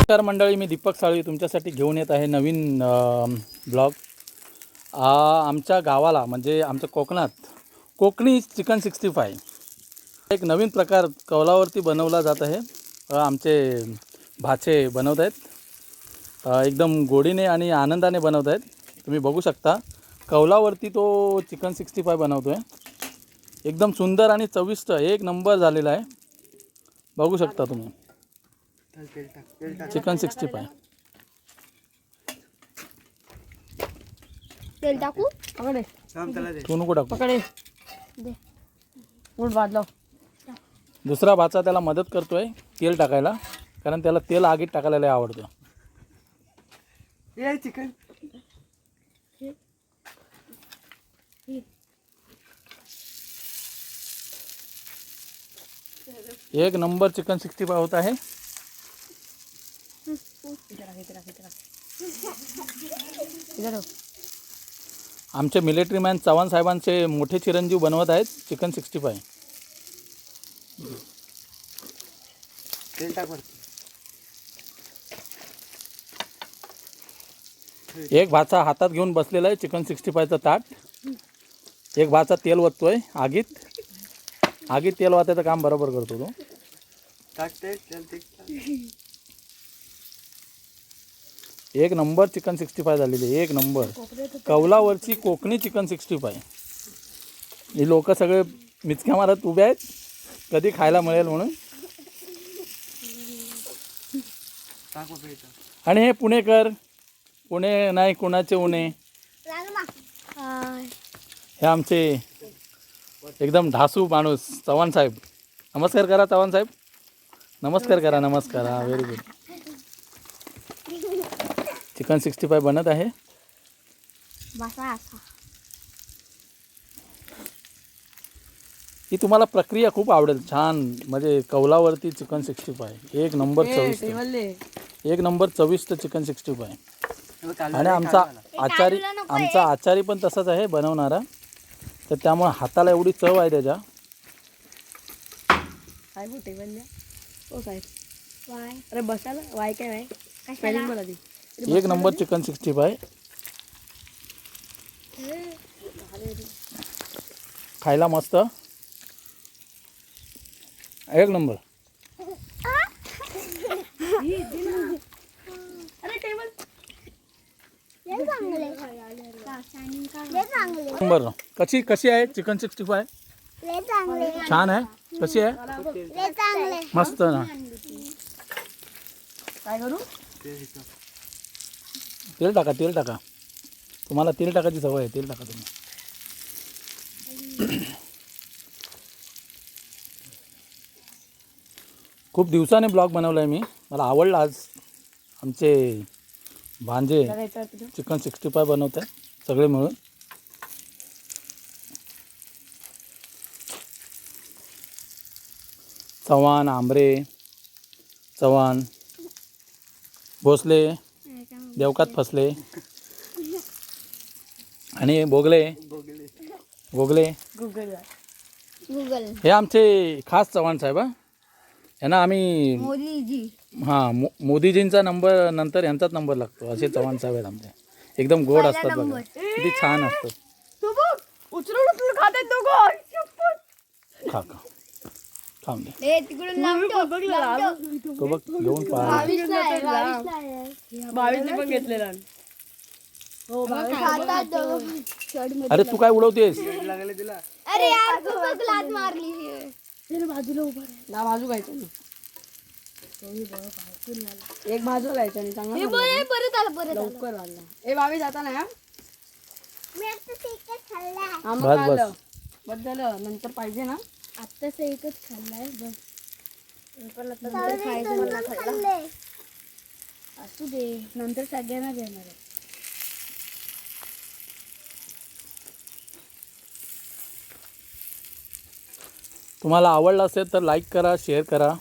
नमस्कार मंडळी, मी दीपक साळवी तुमच्यासाठी घेऊन येत आहे नवीन ब्लॉग. आमच्या गावाला म्हणजे आमच्या कोकणात कोकणी चिकन 65 एक नवीन प्रकार कौलावरती बनवला जात आहे. आमचे भाचे बनवत आहेत, एकदम गोडीने आणि आनंदाने बनवत आहेत. तुम्ही बघू शकता कौलावरती तो चिकन 65 बनवतो आहे. एकदम सुंदर आणि चविष्ट एक नंबर झालेला आहे. बघू शकता तुम्ही चिकन 65. तेल टाकू पकडे तू नको टाकू. पकडे दे उठ भाजलो. दुसरा भाचा त्याला मदत करतोय तेल टाकायला, कारण त्याला तेल आगीत टाकायला लय आवडतं. ये चिकन एक नंबर चिकन 65 होत आहे. आमचे मिलिटरी मॅन चव्हाण साहेबांचे मोठे चिरंजीव बनवत आहेत चिकन 65. तेल टाक वरती. एक भाचा हातात घेऊन बसलेला आहे चिकन 65चं ताट. एक भाचा तेल ओततोय आगीत तेल वाचायचं काम बरोबर करतो तो. टाक तेल टाक. एक नंबर चिकन 65 झालेली आहे. एक नंबर कौलावरची कोकणी चिकन 65. ही लोक सगळे मिचक्या मारत उभे आहेत कधी खायला मिळेल म्हणून. टाक वरती इथं. आणि हे पुणेकर, पुणे नाही कुणाचे उणे, हे आमचे एकदम ढासू माणूस चव्हाण साहेब. नमस्कार करा चव्हाण साहेब, नमस्कार करा. नमस्कार. हां, व्हेरी गुड. चिकन 65 बनत आहे. ही तुम्हाला प्रक्रिया खूप आवडेल. छान म्हणजे कौलावरती चिकन 65 एक नंबर चविष्ट, एक नंबर चविष्ट चिकन 65. आणि आमचा आचारी पण तसाच आहे बनवणारा, तर त्यामुळे हाताला एवढी चव आहे त्याच्या. अरे बसायला वाय काय वाय मला दे. एक नंबर चिकन 65 खायला मस्त एक नंबर. नंबर. कशी आहे चिकन 65? छान आहे. कशी आहे? मस्त ना. काय करू? तेल टाका, तेल टाका. तुम्हाला तेल टाकायची सवय आहे, तेल टाका तुम्ही. खूप दिवसाने ब्लॉग बनवला आहे मी, मला आवडला. आज आमचे भांजे चिकन 65 बनवत आहे सगळे मिळून. चव्हाण, आंबरे, चव्हाण, भोसले, देवकात फसले आणि गोगले. गुगल हे आमचे खास चव्हाण साहेब. यांना आम्ही मोदीजींचा नंबर नंतर यांचाच नंबर लागतो असे चव्हाण साहेब आहेत आमचे. एकदम गोड असतात बघा, किती छान असतात. खा खाऊन दे. तो बघ घेऊन पहा. 22 पण घेतलेला. अरे तू काय उडवतेस? लागले तिला. बाजूला उभा ना, बाजू घ्यायचं ना. एक बाजू घ्यायचं आणि चांगला लवकर वाढला. ए 22 आता ना बस बद्दल नंतर पाहिजे ना. आत्ताच एकच खाल्लाय बस. असू दे, नंतर सगळ्यांना देणार आहे. तुम्हाला आवडला असेल तर लाईक करा, शेअर करा.